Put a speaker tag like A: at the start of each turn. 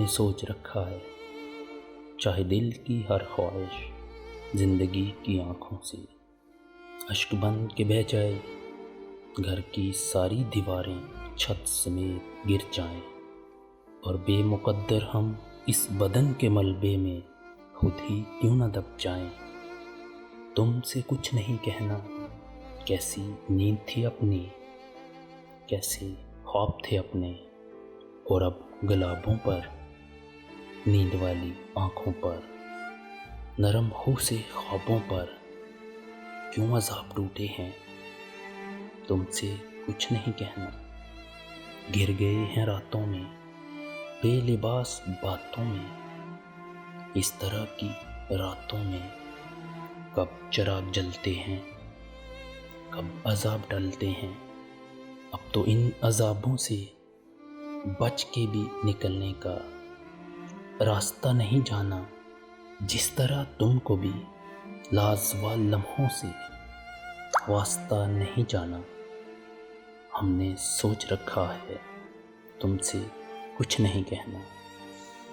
A: نے سوچ رکھا ہے، چاہے دل کی ہر خواہش زندگی کی آنکھوں سے اشک بن کے بہہ جائے، گھر کی ساری دیواریں چھت سمیت گر جائیں، اور بے مقدر ہم اس بدن کے ملبے میں خود ہی کیوں نہ دب جائیں۔ تم سے کچھ نہیں کہنا، کیسی نیند تھی اپنی، کیسے خواب تھے اپنے، اور اب گلابوں پر، نیند والی آنکھوں پر، نرم ہو سے خوابوں پر کیوں عذاب ٹوٹے ہیں۔ تم سے کچھ نہیں کہنا، گر گئے ہیں راتوں میں، بے لباس باتوں میں، اس طرح کی راتوں میں کب چراغ جلتے ہیں، کب عذاب ڈلتے ہیں۔ اب تو ان عذابوں سے بچ کے بھی نکلنے کا راستہ نہیں جانا، جس طرح تم کو بھی لازوال لمحوں سے واسطہ نہیں جانا۔ ہم نے سوچ رکھا ہے، تم سے کچھ نہیں کہنا۔